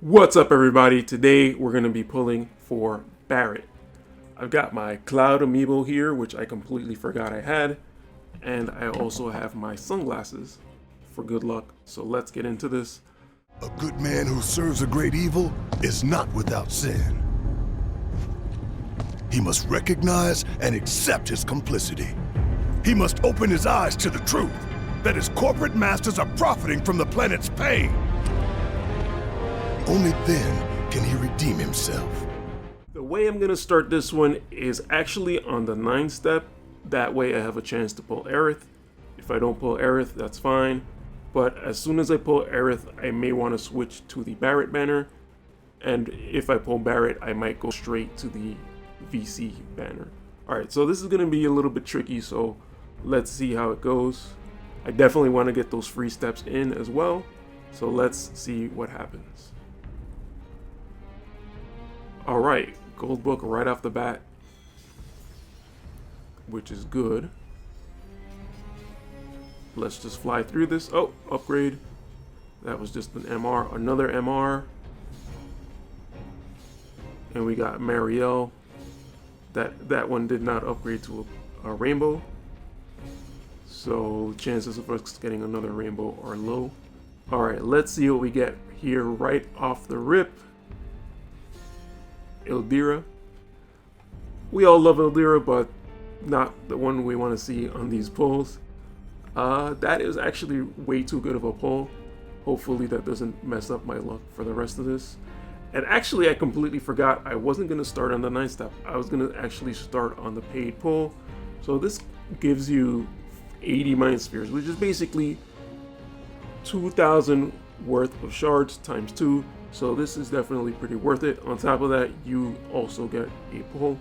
What's up, everybody? Today we're going to be pulling for Barret. I've got my Cloud amiibo here, which I completely forgot I had, and I also have my sunglasses for good luck. So let's get into this. A good man who serves a great evil is not without sin. He must recognize and accept his complicity. He must open his eyes to the truth that his corporate masters are profiting from the planet's pain. Only then can he redeem himself. The way I'm going to start this one is actually on the 9th step. That way I have a chance to pull Aerith. If I don't pull Aerith, that's fine. But as soon as I pull Aerith, I may want to switch to the Barret banner. And if I pull Barret, I might go straight to the VC banner. Alright, so this is going to be a little bit tricky, so let's see how it goes. I definitely want to get those free steps in as well. So let's see what happens. Alright, gold book right off the bat, which is good. Let's just fly through this. Oh, upgrade. That was just an MR, another MR. And we got Marielle. That one did not upgrade to a rainbow. So chances of us getting another rainbow are low. Alright, let's see what we get here right off the rip. Ildira. We all love Ildira, but not the one we want to see on these pulls. That is actually way too good of a pull. Hopefully that doesn't mess up my luck for the rest of this. And actually, I completely forgot I wasn't going to start on the 9th step. I was going to actually start on the paid pull. So this gives you 80 Mind Spheres, which is basically 2,000 worth of shards times 2. So this is definitely pretty worth it. On top of that, you also get a pull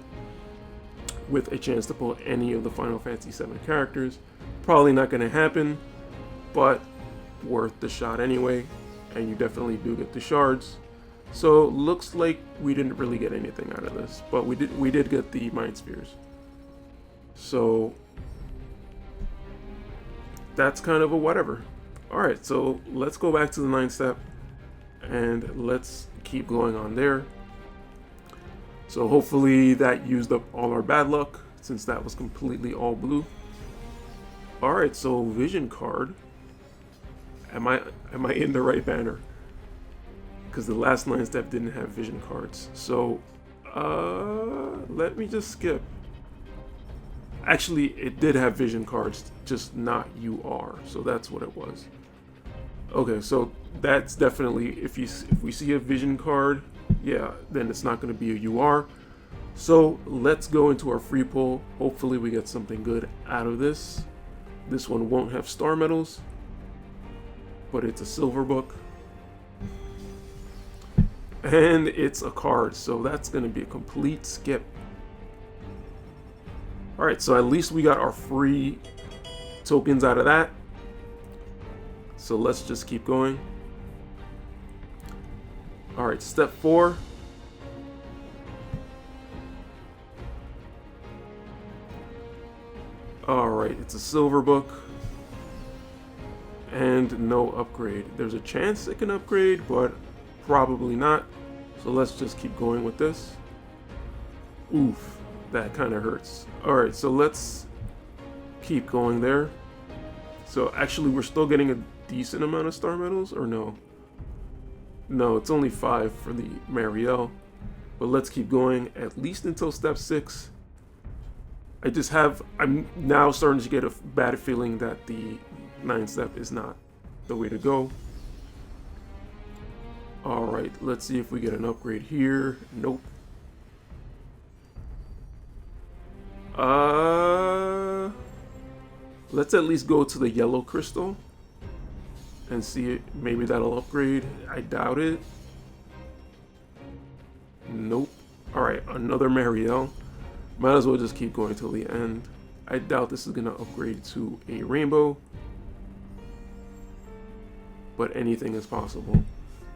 with a chance to pull any of the Final Fantasy VII characters. Probably not going to happen, but worth the shot anyway. And you definitely do get the shards. So looks like we didn't really get anything out of this, but we did get the Mind Spheres. So that's kind of a whatever. Alright, so let's go back to the 9th step. And let's keep going on there. So hopefully that used up all our bad luck, since that was completely all blue. Alright, so vision card. Am I in the right banner? Because the last 9th step didn't have vision cards. So let me just skip. Actually, it did have vision cards, just not UR. So that's what it was. Okay, so that's definitely, if we see a vision card, yeah, then it's not going to be a UR. So let's go into our free pull. Hopefully we get something good out of this. This one won't have star medals, but it's a silver book. And it's a card, so that's going to be a complete skip. Alright, so at least we got our free tokens out of that. So let's just keep going. Alright, step 4. Alright, it's a silver book. And no upgrade. There's a chance it can upgrade, but probably not. So let's just keep going with this. Oof, that kind of hurts. Alright, so let's keep going there. So actually we're still getting a decent amount of star medals, or no? No, it's only 5 for the Marielle. But let's keep going at least until step 6. I'm now starting to get a bad feeling that the 9th step is not the way to go. Alright, let's see if we get an upgrade here. Nope. Let's at least go to the yellow crystal and see it. Maybe that'll upgrade. I doubt it. Nope. Alright, another Marielle. Might as well just keep going till the end. I doubt this is gonna upgrade to a rainbow, but anything is possible.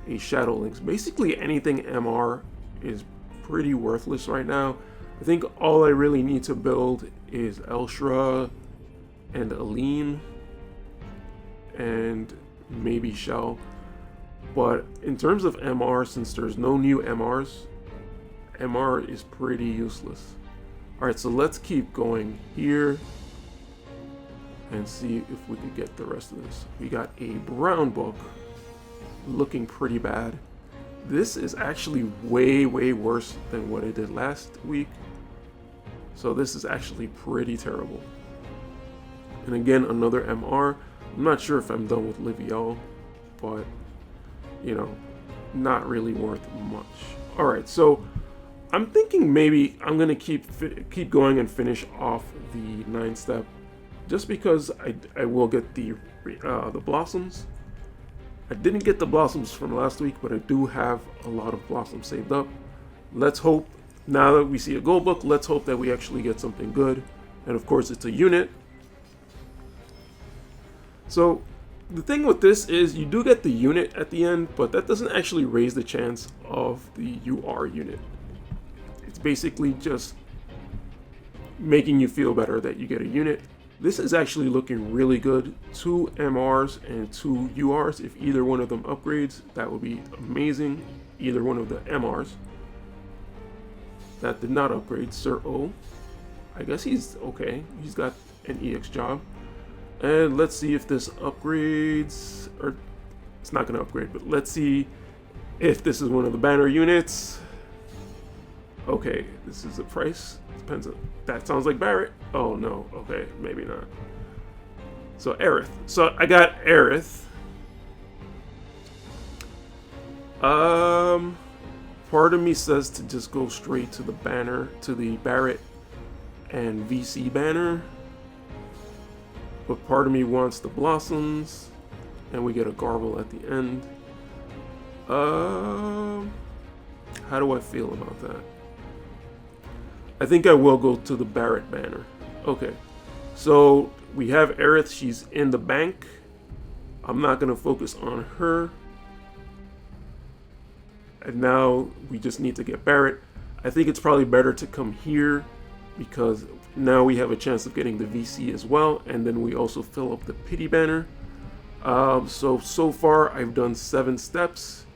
A Shadow Links. Basically anything MR is pretty worthless right now. I think all I really need to build is Elshra and Aline and maybe Shell. But in terms of MR, since there's no new MRs, MR is pretty useless. Alright, so let's keep going here and see if we could get the rest of this. We got a brown book looking pretty bad. This is actually way worse than what I did last week. So this is actually pretty terrible. And again, another MR. I'm not sure if I'm done with Livial, but you know, not really worth much. Alright, so I'm thinking maybe I'm gonna keep going and finish off the 9-step, just because I will get the blossoms. I didn't get the blossoms from last week, but I do have a lot of blossoms saved up. Let's hope, now that we see a gold book, let's hope that we actually get something good. And of course it's a unit. So the thing with this is you do get the unit at the end, but that doesn't actually raise the chance of the UR unit. It's basically just making you feel better that you get a unit. This is actually looking really good. 2 MRs and 2 URs. If either one of them upgrades, that would be amazing. Either one of the MRs. That did not upgrade. Sir O. I guess he's okay. He's got an EX job. And let's see if this upgrades. Or it's not going to upgrade, but let's see if this is one of the banner units. Okay, this is the price. Depends on, that sounds like Barret. Oh no, okay, maybe not. So Aerith. So I got Aerith. Part of me says to just go straight to the banner, to the Barret and VC banner. But part of me wants the blossoms, and we get a Garble at the end. How do I feel about that? I think I will go to the Barret banner. Okay, so we have Aerith. She's in the bank. I'm not going to focus on her. And now we just need to get Barret. I think it's probably better to come here because now we have a chance of getting the VC as well. And then we also fill up the pity banner. So far I've done 7 steps.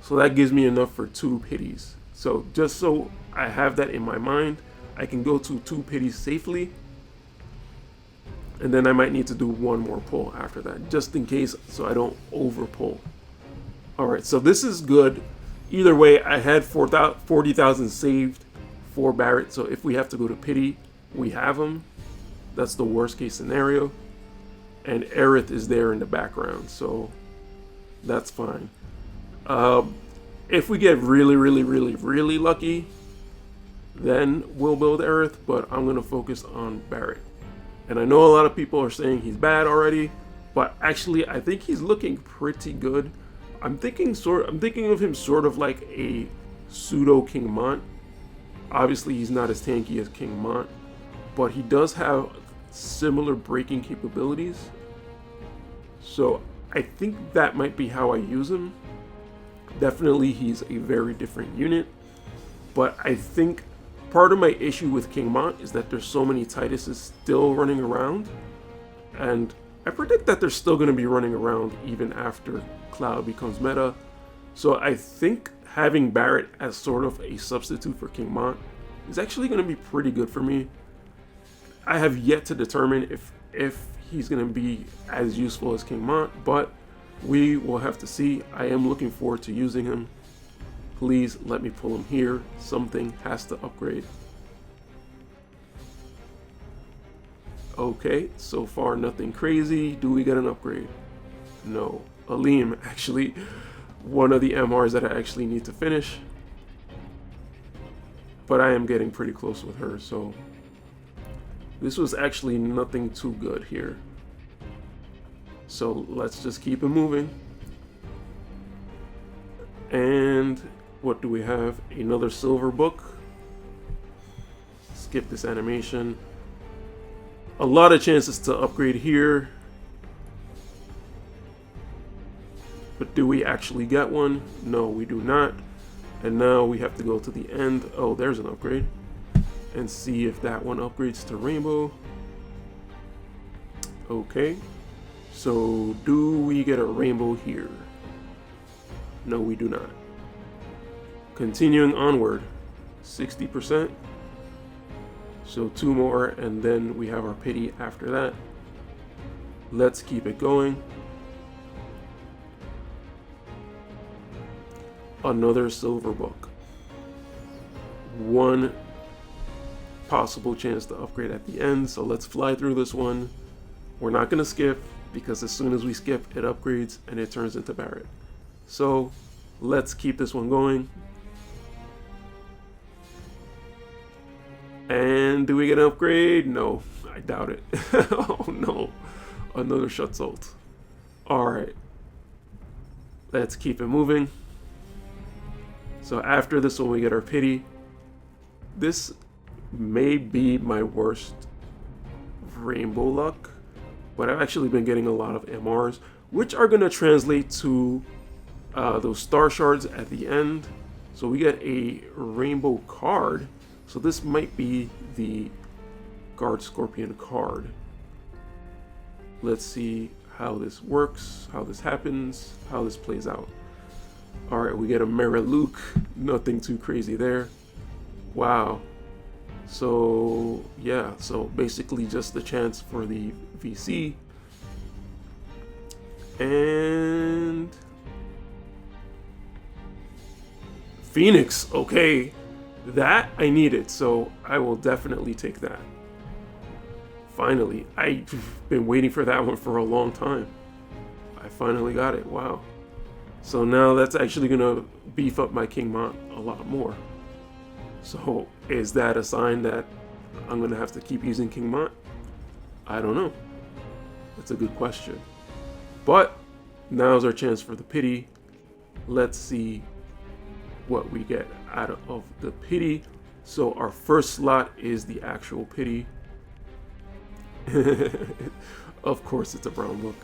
So that gives me enough for 2 pities. So just so I have that in my mind, I can go to 2 pities safely. And then I might need to do 1 more pull after that, just in case, so I don't over pull. Alright, so this is good. Either way, I had 40,000 saved for Barret, so if we have to go to pity, we have him. That's the worst case scenario. And Aerith is there in the background, so that's fine. If we get really lucky, then we'll build Aerith, but I'm going to focus on Barret. And I know a lot of people are saying he's bad already, but actually I think he's looking pretty good. I'm thinking of him sort of like a pseudo King Mont. Obviously he's not as tanky as King Mont, but he does have similar breaking capabilities. So I think that might be how I use him. Definitely he's a very different unit, but I think part of my issue with King Mont is that there's so many Tituses still running around, and I predict that they're still going to be running around even after Cloud becomes meta. So I think having Barret as sort of a substitute for King Mont is actually going to be pretty good for me. I have yet to determine if he's going to be as useful as King Mont, but we will have to see. I am looking forward to using him. Please let me pull him here. Something has to upgrade. Okay, so far nothing crazy. Do we get an upgrade? No. Aleem, actually, one of the MRs that I actually need to finish. But I am getting pretty close with her, so this was actually nothing too good here. So let's just keep it moving. And what do we have? Another silver book. Skip this animation. A lot of chances to upgrade here. But do we actually get one? No, we do not. And now we have to go to the end. Oh, there's an upgrade. And see if that one upgrades to rainbow. Okay. So do we get a rainbow here? No, we do not. Continuing onward, 60%. So 2 more, and then we have our pity after that. Let's keep it going. Another silver book. 1 possible chance to upgrade at the end, so let's fly through this one. We're not going to skip, because as soon as we skip, it upgrades and it turns into Barret. So let's keep this one going. And do we get an upgrade? No, I doubt it. Oh no, another Schutzult. Alright, let's keep it moving. So after this one we get our pity. This may be my worst rainbow luck, but I've actually been getting a lot of MRs, which are going to translate to those star shards at the end. So we get a rainbow card. So this might be the Guard Scorpion card. Let's see how this works, how this happens, how this plays out. Alright, we get a Merit Luke. Nothing too crazy there. Wow. So, yeah. So basically just the chance for the VC. And... Phoenix. Okay. That I needed, so I will definitely take that. Finally, I've been waiting for that one for a long time. I finally got it. Wow. So now that's actually gonna beef up my King Mont a lot more. So is that a sign that I'm gonna have to keep using King Mont? I don't know. That's a good question. But now's our chance for the pity. Let's see what we get out of the pity. So our first slot is the actual pity. Of course it's a brown book.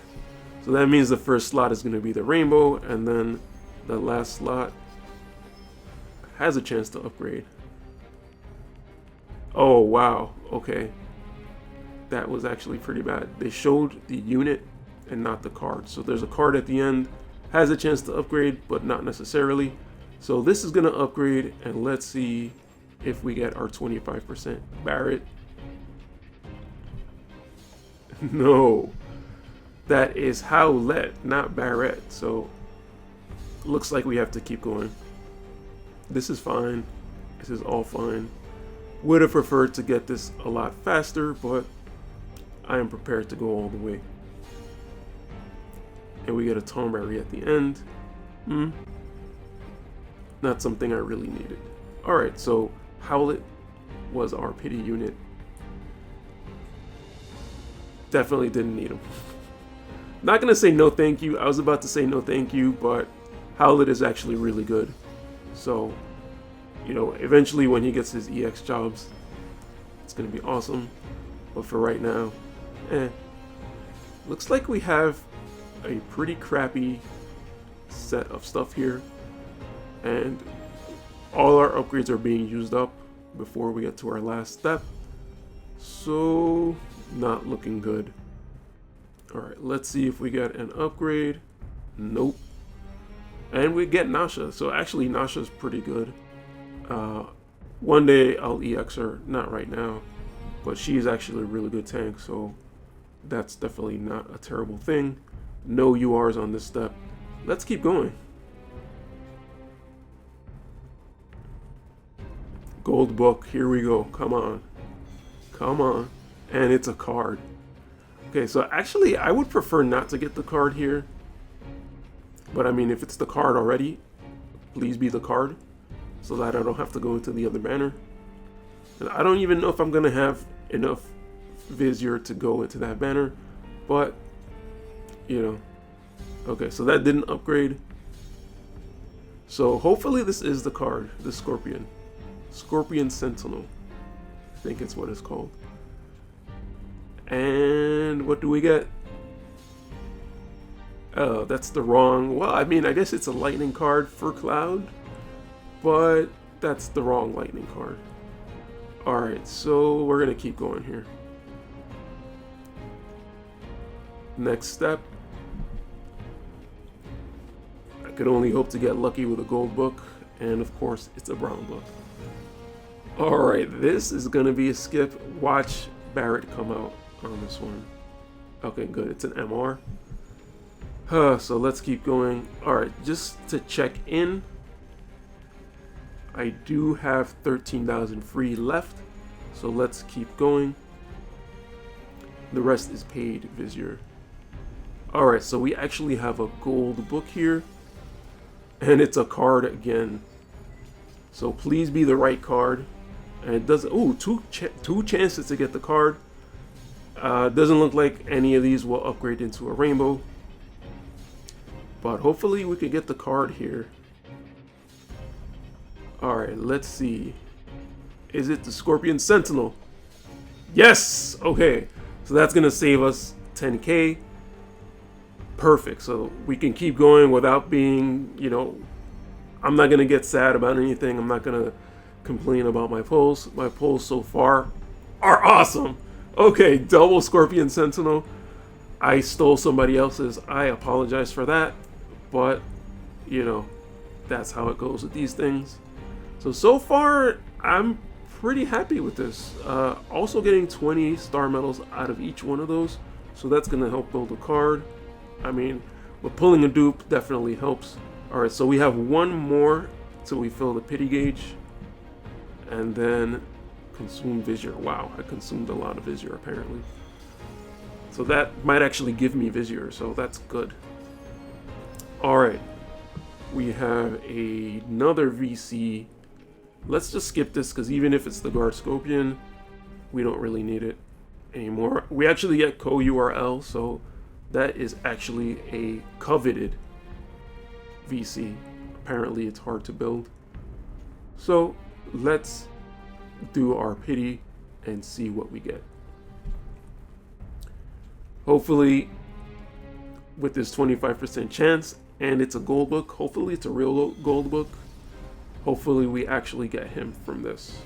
So that means the first slot is going to be the rainbow, and then the last slot has a chance to upgrade. Oh wow, okay. That was actually pretty bad. They showed the unit and not the card. So there's a card at the end, has a chance to upgrade, but not necessarily. So this is going to upgrade, and let's see if we get our 25% Barret. No, that is Howlett, not Barret. So looks like we have to keep going. This is fine. This is all fine. Would have preferred to get this a lot faster, but I am prepared to go all the way. And we get a Tomberry at the end. Not something I really needed. Alright, so Howlett was our pity unit. Definitely didn't need him. Not gonna say no thank you. I was about to say no thank you, but Howlett is actually really good. So, you know, eventually when he gets his EX jobs, it's gonna be awesome. But for right now, looks like we have a pretty crappy set of stuff here. And all our upgrades are being used up before we get to our last step. So, not looking good. Alright, let's see if we get an upgrade. Nope. And we get Nasha. So actually Nasha's pretty good. One day I'll EX her, not right now. But she's actually a really good tank, so that's definitely not a terrible thing. No URs on this step. Let's keep going. Gold book, here we go. Come on. Come on. And it's a card. Okay, so actually I would prefer not to get the card here. But I mean, if it's the card already, please be the card, so that I don't have to go into the other banner. And I don't even know if I'm gonna have enough Vizier to go into that banner, but you know. Okay, so that didn't upgrade. So hopefully this is the card, the Scorpion. Scorpion Sentinel, I think it's what it's called. And what do we get? Oh, that's the wrong... Well, I mean, I guess it's a lightning card for Cloud, but that's the wrong lightning card. Alright, so we're going to keep going here. Next step. could only hope to get lucky with a gold book, and of course it's a brown book. Alright, this is gonna be a skip. Watch Barret come out on this one. Okay, good, it's an MR. So let's keep going. Alright, just to check in, I do have 13,000 free left, so let's keep going. The rest is paid Vizier. Alright, so we actually have a gold book here, and it's a card again. So please be the right card. And it doesn't, ooh, two chances to get the card. Doesn't look like any of these will upgrade into a rainbow. But hopefully we could get the card here. Alright, let's see. Is it the Scorpion Sentinel? Yes! Okay, so that's gonna save us 10k. Perfect, so we can keep going without being, you know, I'm not gonna get sad about anything. I'm not gonna complain about my pulls. My pulls so far are awesome. Okay, double Scorpion Sentinel. I stole somebody else's. I apologize for that, but you know, that's how it goes with these things. So far I'm pretty happy with this. Also getting 20 star medals out of each one of those, so that's gonna help build a card. I mean, but pulling a dupe definitely helps. Alright, so we have one more till we fill the pity gauge. And then consume Vizier. Wow, I consumed a lot of Vizier apparently. So that might actually give me Vizier, so that's good. Alright, we have another VC. Let's just skip this, because even if it's the Guard Scorpion, we don't really need it anymore. We actually get co-URL, so that is actually a coveted VC. Apparently it's hard to build. So let's do our pity and see what we get. Hopefully with this 25% chance, and it's a gold book, hopefully it's a real gold book, hopefully we actually get him from this.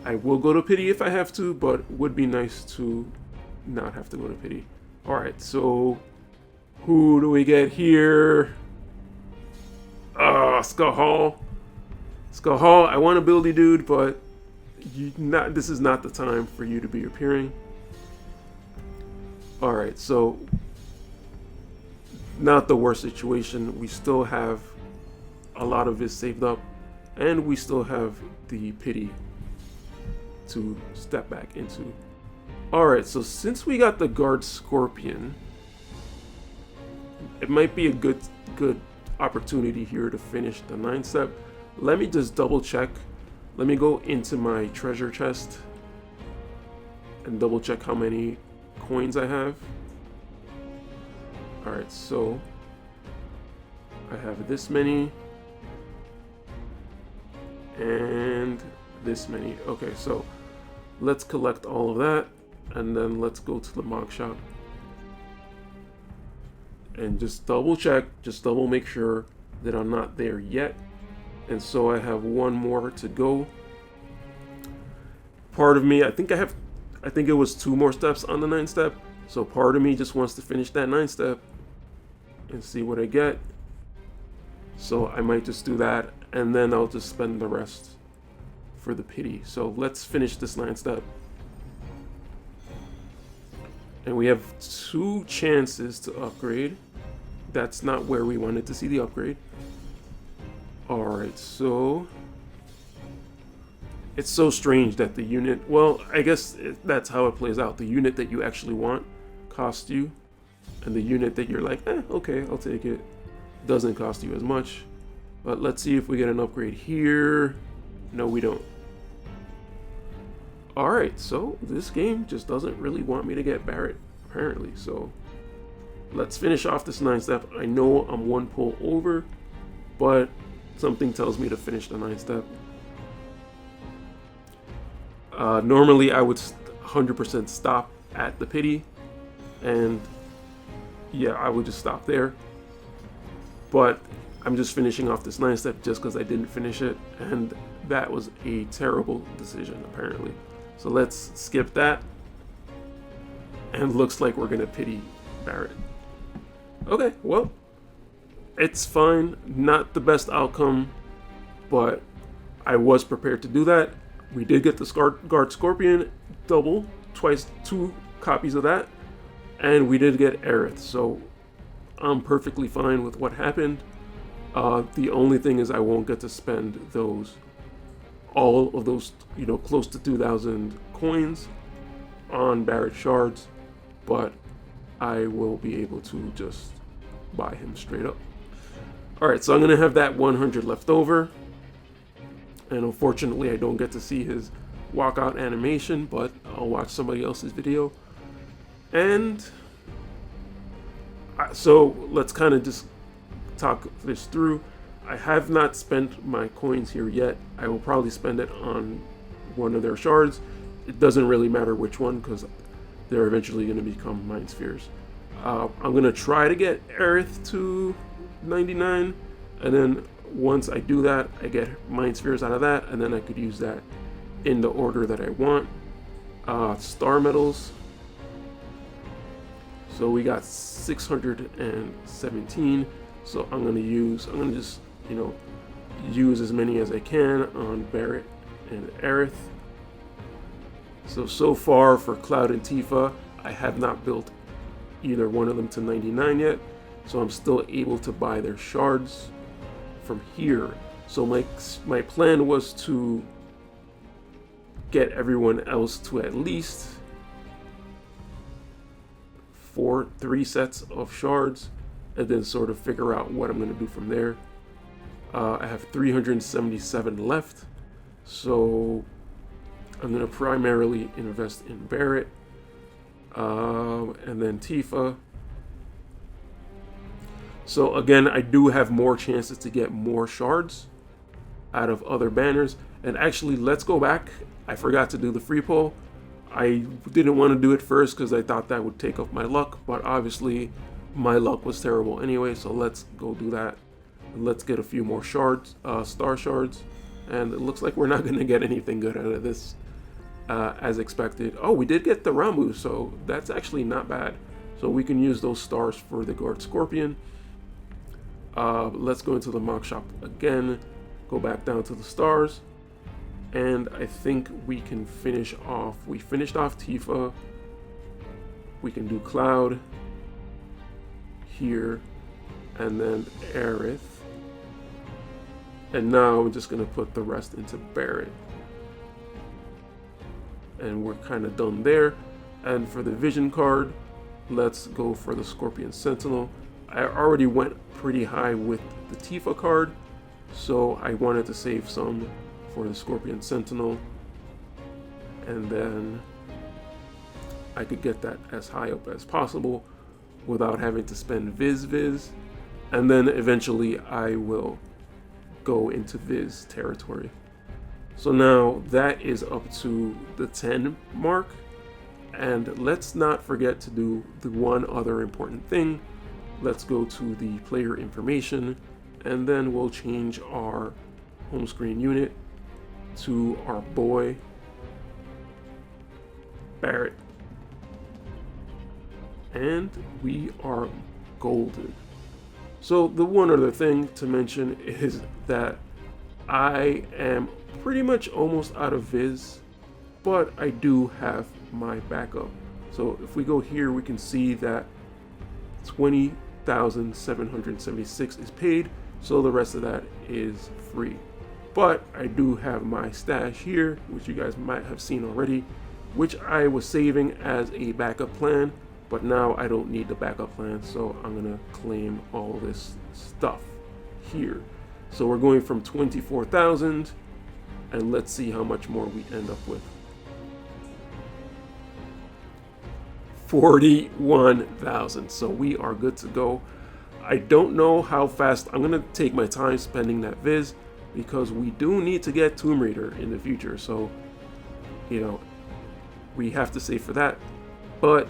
I will go to pity if I have to, but it would be nice to not have to go to pity. Alright, so who do we get here? Skahal. Skahal, I want to build you, dude, but this is not the time for you to be appearing. Alright, so not the worst situation. We still have a lot of this saved up, and we still have the pity to step back into. Alright, so since we got the Guard Scorpion, it might be a good opportunity here to finish the 9-step. Let me just double check. Let me go into my treasure chest and double check how many coins I have. Alright, so I have this many and this many. Okay, so let's collect all of that, and then let's go to the Mog Shop and just double check, just double make sure that I'm not there yet. And so I have one more to go. Part of me, I think it was 2 more steps on the 9-step. So part of me just wants to finish that 9-step and see what I get. So I might just do that, and then I'll just spend the rest for the pity. So let's finish this 9-step. And we have 2 chances to upgrade. That's not where we wanted to see the upgrade. Alright, so it's so strange that the unit, well, I guess that's how it plays out. The unit that you actually want costs you, and the unit that you're like, okay, I'll take it, doesn't cost you as much. But let's see if we get an upgrade here. No, we don't. Alright, so this game just doesn't really want me to get Barret, apparently. So let's finish off this 9-step. I know I'm 1 pull over, but something tells me to finish the 9-step. Normally I would 100% stop at the pity, and yeah, I would just stop there. But I'm just finishing off this 9-step just because I didn't finish it, and that was a terrible decision apparently. So let's skip that, and looks like we're gonna pity Barret. Okay, well, It's fine, not the best outcome, but I was prepared to do that. We did get the Guard Scorpion double, twice, 2 copies of that, and we did get Aerith, so I'm perfectly fine with what happened. The only thing is I won't get to spend all of those, close to 2,000 coins on Barret shards, but I will be able to just buy him straight up. Alright, so I'm going to have that 100 left over, and unfortunately I don't get to see his walkout animation, but I'll watch somebody else's video. And so let's kind of just talk this through. I have not spent my coins here yet. I will probably spend it on one of their shards. It doesn't really matter which one because they're eventually going to become Mind Spheres. I'm going to try to get Aerith to 99, and then once I do that, I get Mind Spheres out of that, and then I could use that in the order that I want. Star medals. So we got 617. So I'm gonna just use as many as I can on Barret and Aerith. So far for Cloud and Tifa, I have not built either one of them to 99 yet. So I'm still able to buy their shards from here. So my plan was to get everyone else to at least 3 sets of shards, and then sort of figure out what I'm going to do from there. I have 377 left, so I'm going to primarily invest in Barret, and then Tifa. So again, I do have more chances to get more shards out of other banners. And actually, let's go back. I forgot to do the free poll. I didn't want to do it first because I thought that would take up my luck, but obviously my luck was terrible anyway, so let's go do that. And let's get a few more shards, star shards, and it looks like we're not going to get anything good out of this as expected. Oh, we did get the Rambu, so that's actually not bad. So we can use those stars for the Guard Scorpion. Let's go into the mock shop again, go back down to the stars. And I think we can finish off. We finished off Tifa. We can do Cloud here, and then Aerith. And now I'm just gonna put the rest into Barret. And we're kind of done there. And for the Vision card, let's go for the Scorpion Sentinel. I already went pretty high with the Tifa card, so I wanted to save some for the Scorpion Sentinel, and then I could get that as high up as possible without having to spend Viz, and then eventually I will go into Viz territory. So now that is up to the 10 mark, and let's not forget to do the one other important thing. Let's go to the player information, and then we'll change our home screen unit to our boy Barret, and we are golden. So the one other thing to mention is that I am pretty much almost out of Viz, but I do have my backup. So if we go here, we can see that 20,776 is paid, so the rest of that is free. But I do have my stash here, which you guys might have seen already, which I was saving as a backup plan, but now I don't need the backup plan, so I'm gonna claim all this stuff here. So we're going from 24,000, and let's see how much more we end up with. 41,000, so we are good to go. I don't know how fast. I'm gonna take my time spending that Viz, because we do need to get Tomb Raider in the future, so we have to save for that. But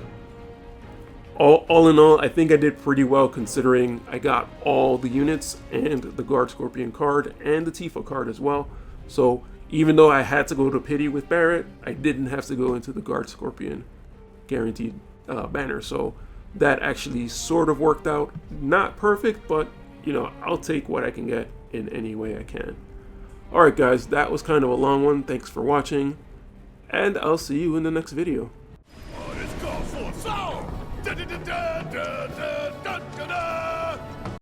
all in all, I think I did pretty well considering I got all the units and the Guard Scorpion card and the Tifa card as well. So even though I had to go to Pity with Barret, I didn't have to go into the Guard Scorpion guaranteed banner. So that actually sort of worked out. Not perfect, but you know, I'll take what I can get in any way I can. Alright guys, that was kind of a long one. Thanks for watching, and I'll see you in the next video. It's called for soul. Da, da, da, da, da, da, da, da, da.